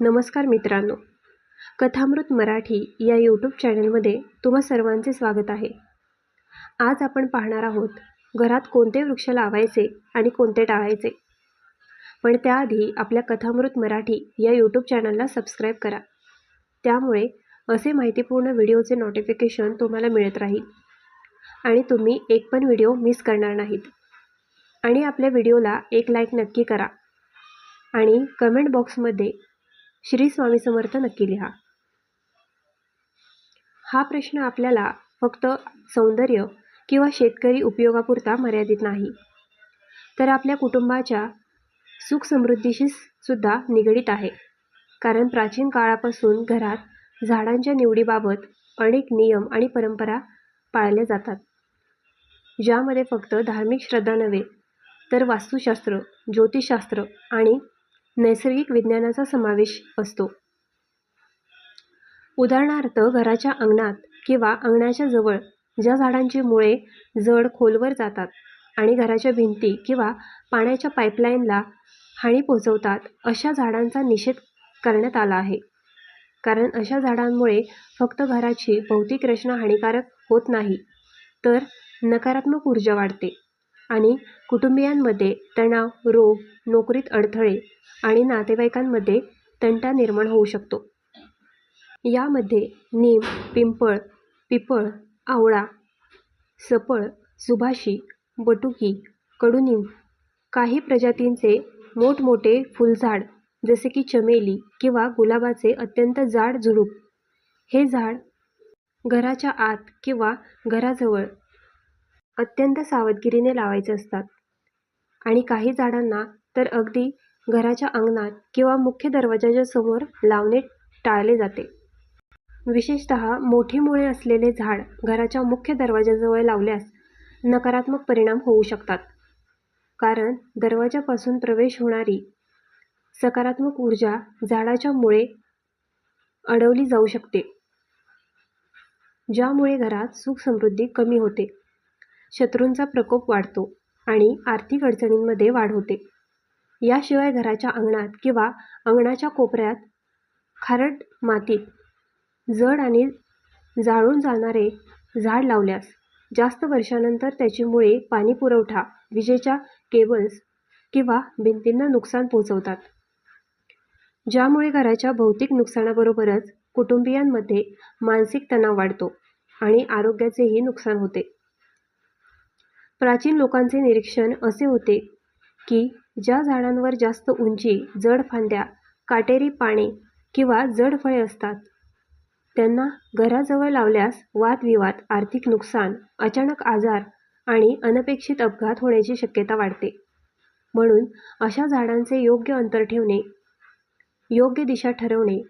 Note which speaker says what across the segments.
Speaker 1: नमस्कार मित्रांनो, कथामृत मराठी या यूट्यूब चॅनलमध्ये तुम्हा सर्वांचे स्वागत आहे. आज आपण पाहणार आहोत घरात कोणते वृक्ष लावायचे आणि कोणते टाळायचे. पण त्याआधी आपल्या कथामृत मराठी या यूट्यूब चॅनलला सबस्क्राईब करा. त्यामुळे असे माहितीपूर्ण व्हिडिओचे नोटिफिकेशन तुम्हाला मिळत राहील आणि तुम्ही एक पण व्हिडिओ मिस करणार नाहीत. आणि आपल्या व्हिडिओला एक लाईक नक्की करा आणि कमेंट बॉक्समध्ये श्री स्वामी समर्थ नक्की लिहा. हा प्रश्न आपल्याला फक्त सौंदर्य किंवा शेतकरी उपयोगापुरता मर्यादित नाही, तर आपल्या कुटुंबाच्या सुख समृद्धीशी सुद्धा निगडीत आहे. कारण प्राचीन काळापासून घरात झाडांच्या निवडीबाबत अनेक नियम आणि परंपरा पाळल्या जातात, ज्यामध्ये फक्त धार्मिक श्रद्धा नव्हे तर वास्तुशास्त्र, ज्योतिषशास्त्र आणि नैसर्गिक विज्ञानाचा समावेश असतो. उदाहरणार्थ, घराच्या अंगणात किंवा अंगणाच्या जवळ ज्या झाडांची मुळे जड खोलवर जातात आणि घराच्या भिंती किंवा पाण्याच्या पाईपलाईनला हानी पोहोचवतात, अशा झाडांचा निषेध करण्यात आला आहे. कारण अशा झाडांमुळे फक्त घराची भौतिक रचना हानिकारक होत नाही, तर नकारात्मक ऊर्जा वाढते आणि कुटुंबियांमध्ये तणाव, रोग, नोकरीत अडथळे आणि नातेवाईकांमध्ये तंटा निर्माण होऊ शकतो. यामध्ये नीम, पिंपळ, आवळा, सफळ, सुभाषी, बटुकी, कडुनिंब, काही प्रजातींचे मोठमोठे फुलझाड जसे की चमेली किंवा गुलाबाचे अत्यंत जाड झुडूप हे झाड घराच्या आत किंवा घराजवळ अत्यंत सावधगिरीने लावायचे असतात. आणि काही झाडांना तर अगदी घराच्या अंगणात किंवा मुख्य दरवाजाच्या समोर लावणे टाळले जाते. विशेषतः मोठी मुळे असलेले झाड घराच्या मुख्य दरवाजाजवळ लावल्यास नकारात्मक परिणाम होऊ शकतात. कारण दरवाजापासून प्रवेश होणारी सकारात्मक ऊर्जा झाडाच्या मुळे अडवली जाऊ शकते, ज्यामुळे घरात सुख समृद्धी कमी होते, शत्रूंचा प्रकोप वाढतो आणि आर्थिक अडचणींमध्ये वाढ होते. याशिवाय घराच्या अंगणात किंवा अंगणाच्या कोपऱ्यात खारट मातीत जड आणि जाळून जाणारे झाड लावल्यास जास्त वर्षानंतर त्याची मुळे पाणी पुरवठा, विजेच्या केबल्स किंवा भिंतींना नुकसान पोहोचवतात, ज्यामुळे घराच्या भौतिक नुकसानाबरोबरच कुटुंबियांमध्ये मानसिक तणाव वाढतो आणि आरोग्याचेही नुकसान होते. प्राचीन लोकांचे निरीक्षण असे होते की ज्या झाडांवर जास्त उंची, जड फांद्या, काटेरी पाने किंवा जड फळे असतात, त्यांना घराजवळ लावल्यास वादविवाद, आर्थिक नुकसान, अचानक आजार आणि अनपेक्षित अपघात होण्याची शक्यता वाढते. म्हणून अशा झाडांचे योग्य अंतर ठेवणे, योग्य दिशा ठरवणे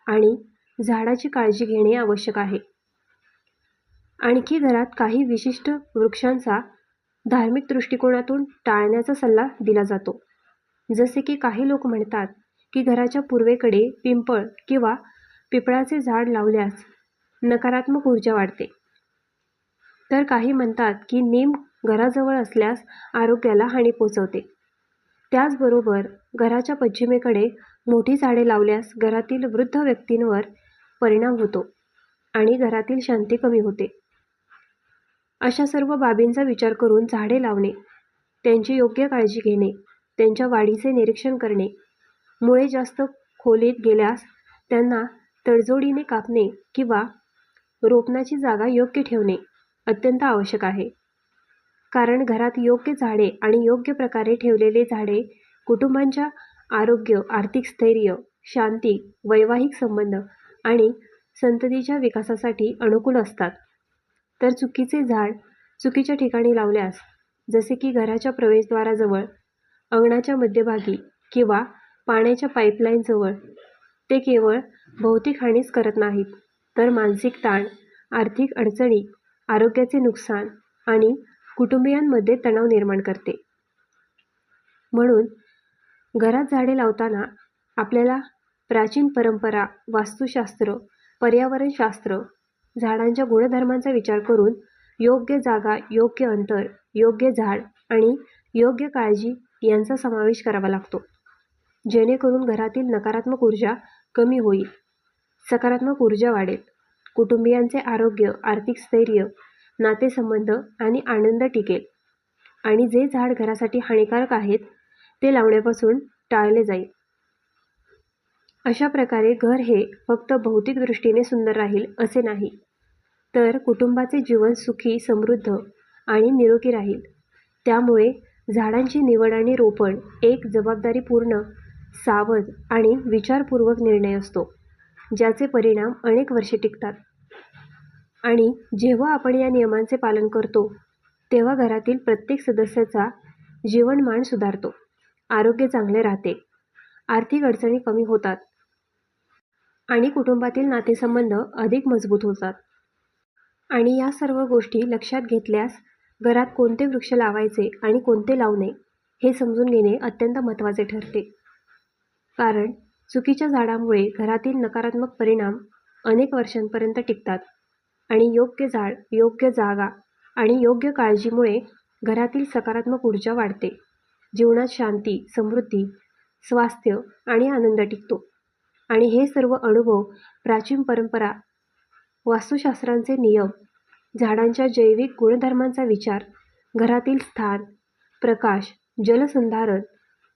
Speaker 1: आणि झाडाची काळजी घेणे आवश्यक आहे. आणखी घरात काही विशिष्ट वृक्षांचा धार्मिक दृष्टिकोनातून टाळण्याचा सल्ला दिला जातो. जसे की काही लोक म्हणतात की घराच्या पूर्वेकडे पिंपळ किंवा पिपळाचे झाड लावल्यास नकारात्मक ऊर्जा वाढते, तर काही म्हणतात की नीम घराजवळ असल्यास आरोग्याला हानी पोहोचवते. त्याचबरोबर घराच्या पश्चिमेकडे मोठी झाडे लावल्यास घरातील वृद्ध व्यक्तींवर परिणाम होतो आणि घरातील शांती कमी होते. अशा सर्व बाबींचा विचार करून झाडे लावणे, त्यांची योग्य काळजी घेणे, त्यांच्या वाढीचे निरीक्षण करणे, मुळे जास्त खोलीत गेल्यास त्यांना तडजोडीने कापणे किंवा रोपणाची जागा योग्य ठेवणे अत्यंत आवश्यक आहे. कारण घरात योग्य झाडे आणि योग्य प्रकारे ठेवलेले झाडे कुटुंबांच्या आरोग्य, आर्थिक स्थैर्य, शांती, वैवाहिक संबंध आणि संततीच्या विकासासाठी अनुकूल असतात. तर चुकीचे झाड चुकीच्या ठिकाणी लावल्यास, जसे की घराच्या प्रवेशद्वाराजवळ, अंगणाच्या मध्यभागी किंवा पाण्याच्या पाईपलाईनजवळ, ते केवळ भौतिक हानीच करत नाहीत, तर मानसिक ताण, आर्थिक अडचणी, आरोग्याचे नुकसान आणि कुटुंबियांमध्ये तणाव निर्माण करते. म्हणून घरात झाडे लावताना आपल्याला प्राचीन परंपरा, वास्तुशास्त्र, पर्यावरणशास्त्र, झाडांच्या गुणधर्मांचा विचार करून योग्य जागा, योग्य अंतर, योग्य झाड आणि योग्य काळजी यांचा समावेश करावा लागतो, जेणेकरून घरातील नकारात्मक ऊर्जा कमी होईल, सकारात्मक ऊर्जा वाढेल, कुटुंबियांचे आरोग्य, आर्थिक स्थैर्य, नातेसंबंध आणि आनंद टिकेल आणि जे झाड घरासाठी हानिकारक आहेत ते लावण्यापासून टाळले जाईल. अशा प्रकारे घर हे फक्त भौतिक दृष्टीने सुंदर राहील असे नाही, तर कुटुंबाचे जीवन सुखी, समृद्ध आणि निरोगी राहील. त्यामुळे झाडांची निवड आणि रोपण एक जबाबदारीपूर्ण, सावध आणि विचारपूर्वक निर्णय असतो, ज्याचे परिणाम अनेक वर्षे टिकतात. आणि जेव्हा आपण या नियमांचे पालन करतो, तेव्हा घरातील प्रत्येक सदस्याचा जीवनमान सुधारतो, आरोग्य चांगले राहते, आर्थिक अडचणी कमी होतात आणि कुटुंबातील नातेसंबंध अधिक मजबूत होतात. आणि या सर्व गोष्टी लक्षात घेतल्यास घरात कोणते वृक्ष लावायचे आणि कोणते लावू नये हे समजून घेणे अत्यंत महत्त्वाचे ठरते. कारण चुकीच्या झाडामुळे घरातील नकारात्मक परिणाम अनेक वर्षांपर्यंत टिकतात आणि योग्य झाड, योग्य जागा आणि योग्य काळजीमुळे घरातील सकारात्मक ऊर्जा वाढते, जीवनात शांती, समृद्धी, स्वास्थ्य आणि आनंद टिकतो. आणि हे सर्व अनुभव, प्राचीन परंपरा, वास्तुशास्त्रांचे नियम, झाडांच्या जैविक गुणधर्मांचा विचार, घरातील स्थान, प्रकाश, जलसंधारण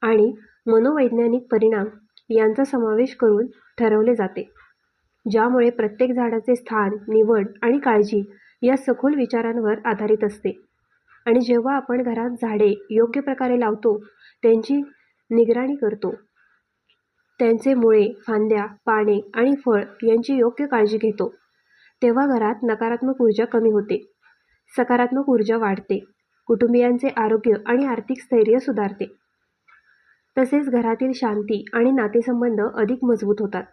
Speaker 1: आणि मनोवैज्ञानिक परिणाम यांचा समावेश करून ठरवले जाते, ज्यामुळे प्रत्येक झाडाचे स्थान, निवड आणि काळजी या सखोल विचारांवर आधारित असते. आणि जेव्हा आपण घरात झाडे योग्य प्रकारे लावतो, त्यांची निगराणी करतो, त्यांचे मुळे, फांद्या, पाने आणि फळ यांची योग्य काळजी घेतो, तेव्हा घरात नकारात्मक ऊर्जा कमी होते, सकारात्मक ऊर्जा वाढते, कुटुंबियांचे आरोग्य आणि आर्थिक स्थैर्य सुधारते. तसेच घरातील शांती आणि नातेसंबंध अधिक मजबूत होतात.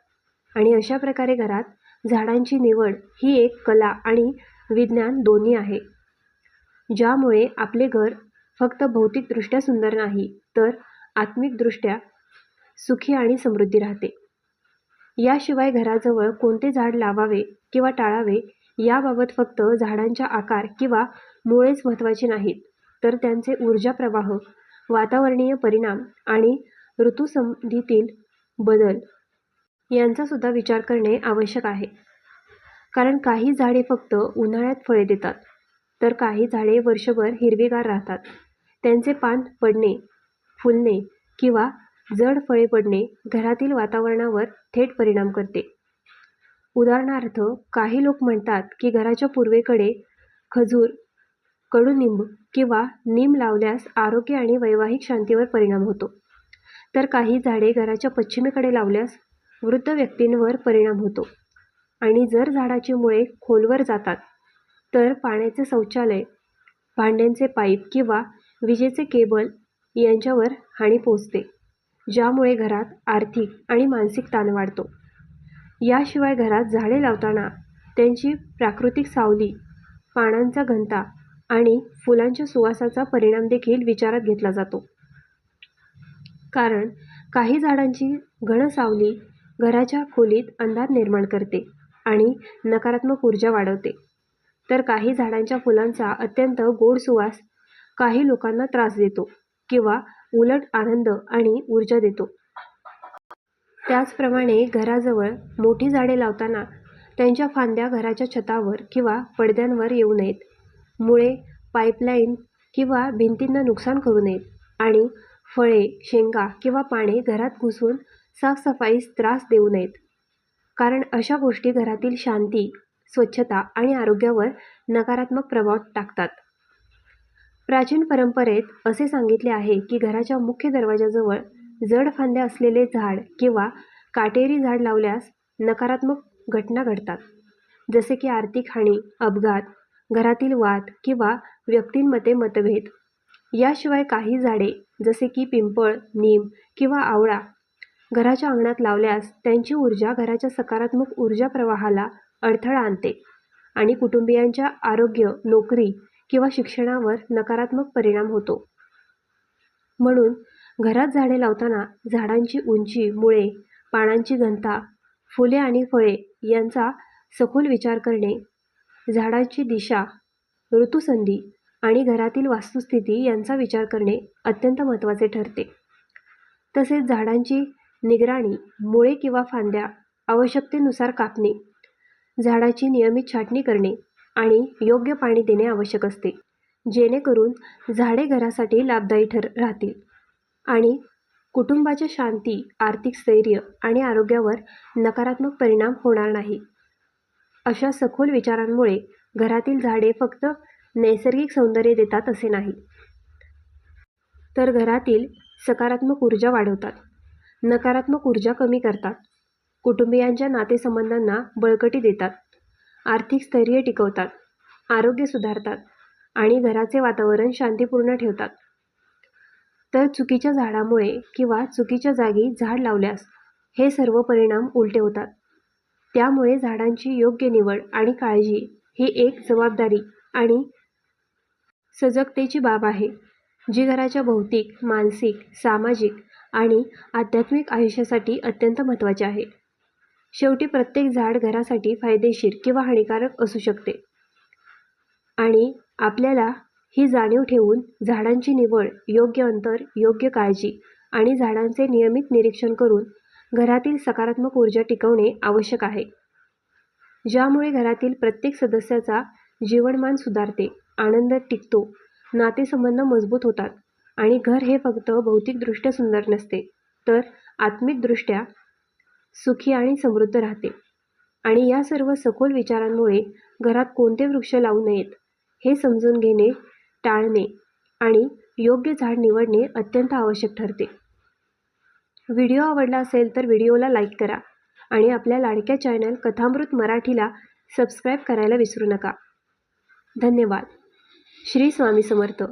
Speaker 1: आणि अशा प्रकारे घरात झाडांची निवड ही एक कला आणि विज्ञान दोन्ही आहे, ज्यामुळे आपले घर फक्त भौतिकदृष्ट्या सुंदर नाही, तर आत्मिकदृष्ट्या सुखी आणि समृद्धी राहते. याशिवाय घराजवळ कोणते झाड लावावे किंवा टाळावे याबाबत फक्त झाडांचा आकार किंवा मुळेच महत्त्वाचे नाहीत, तर त्यांचे ऊर्जा प्रवाह, वातावरणीय परिणाम आणि ऋतुसंधीतील बदल यांचा सुद्धा विचार करणे आवश्यक आहे. कारण काही झाडे फक्त उन्हाळ्यात फळे देतात, तर काही झाडे वर्षभर हिरवीगार राहतात. त्यांचे पान पडणे, फुलणे किंवा जड फळे पडणे घरातील वातावरणावर थेट परिणाम करते. उदाहरणार्थ, काही लोक म्हणतात की घराच्या पूर्वेकडे खजूर, कडुनिंब किंवा नीम लावल्यास आरोग्य आणि वैवाहिक शांतीवर परिणाम होतो, तर काही झाडे घराच्या पश्चिमेकडे लावल्यास वृद्ध व्यक्तींवर परिणाम होतो. आणि जर झाडाची मुळे खोलवर जातात, तर पाण्याचे शौचालय, भांड्यांचे पाईप किंवा विजेचे केबल यांच्यावर हानी पोहोचते, ज्यामुळे घरात आर्थिक आणि मानसिक ताण वाढतो. याशिवाय घरात झाडे लावताना त्यांची प्राकृतिक सावली, पानांचा घनता आणि फुलांच्या सुवासाचा परिणाम देखील विचारात घेतला जातो. कारण काही झाडांची घन सावली घराच्या खोलीत अंधार निर्माण करते आणि नकारात्मक ऊर्जा वाढवते, तर काही झाडांच्या फुलांचा अत्यंत गोड सुवास काही लोकांना त्रास देतो किंवा उलट आनंद आणि ऊर्जा देतो. त्याचप्रमाणे घराजवळ मोठी झाडे लावताना त्यांच्या फांद्या घराच्या छतावर किंवा पडद्यांवर येऊ नयेत, मुळे पाईपलाईन किंवा भिंतींना नुकसान करू नयेत आणि फळे, शेंगा किंवा पाने घरात घुसून साफसफाईस त्रास देऊ नयेत. कारण अशा गोष्टी घरातील शांती, स्वच्छता आणि आरोग्यावर नकारात्मक प्रभाव टाकतात. प्राचीन परंपरेत असे सांगितले आहे की घराच्या मुख्य दरवाजाजवळ जड फांद्या असलेले झाड किंवा काटेरी झाड लावल्यास नकारात्मक घटना घडतात, जसे की आर्थिक हानी, अपघात, घरातील वाद किंवा व्यक्तींमध्ये मतभेद. याशिवाय काही झाडे जसे की पिंपळ, नीम किंवा आवळा घराच्या अंगणात लावल्यास त्यांची ऊर्जा घराच्या सकारात्मक ऊर्जा प्रवाहाला अडथळा आणते आणि कुटुंबियांच्या आरोग्य, नोकरी किंवा शिक्षणावर नकारात्मक परिणाम होतो. म्हणून घरात झाडे लावताना झाडांची उंची, मुळे, पानांची घनता, फुले आणि फळे यांचा सखोल विचार करणे, झाडांची दिशा, ऋतुसंधी आणि घरातील वास्तुस्थिती यांचा विचार करणे अत्यंत महत्त्वाचे ठरते. तसेच झाडांची निगराणी, मुळे किंवा फांद्या आवश्यकतेनुसार कापणे, झाडाची नियमित छाटणी करणे आणि योग्य पाणी देणे आवश्यक असते, जेणेकरून झाडे घरासाठी लाभदायी राहतील आणि कुटुंबाच्या शांती, आर्थिक स्थैर्य आणि आरोग्यावर नकारात्मक परिणाम होणार नाही. अशा सखोल विचारांमुळे घरातील झाडे फक्त नैसर्गिक सौंदर्य देतात असे नाही, तर घरातील सकारात्मक ऊर्जा वाढवतात, नकारात्मक ऊर्जा कमी करतात, कुटुंबियांच्या नातेसंबंधांना बळकटी देतात, आर्थिक स्थैर्य टिकवतात, आरोग्य सुधारतात आणि घराचे वातावरण शांतीपूर्ण ठेवतात. तर चुकीच्या झाडामुळे किंवा चुकीच्या जागी झाड लावल्यास हे सर्व परिणाम उलटे होतात. त्यामुळे झाडांची योग्य निवड आणि काळजी ही एक जबाबदारी आणि सजगतेची बाब आहे, जी घराच्या भौतिक, मानसिक, सामाजिक आणि आध्यात्मिक आयुष्यासाठी अत्यंत महत्त्वाचे आहे. शेवटी प्रत्येक झाड घरासाठी फायदेशीर किंवा हानिकारक असू शकते आणि आपल्याला ही जाणीव ठेवून झाडांची निवड, योग्य अंतर, योग्य काळजी आणि झाडांचे नियमित निरीक्षण करून घरातील सकारात्मक ऊर्जा टिकवणे आवश्यक आहे, ज्यामुळे घरातील प्रत्येक सदस्याचा जीवनमान सुधारते, आनंद टिकतो, नातेसंबंध मजबूत होतात आणि घर हे फक्त भौतिकदृष्ट्या सुंदर नसते, तर आत्मिकदृष्ट्या सुखी आणि समृद्ध राहते. आणि या सर्व सखोल विचारांमुळे घरात कोणते वृक्ष लावू नयेत हे समजून घेणे, टाळणे आणि योग्य झाड निवडणे अत्यंत आवश्यक ठरते. व्हिडिओ आवडला असेल तर व्हिडिओला लाईक करा आणि आपल्या लाडक्या चॅनल कथामृत मराठीला सबस्क्राईब करायला विसरू नका. धन्यवाद. श्री स्वामी समर्थ.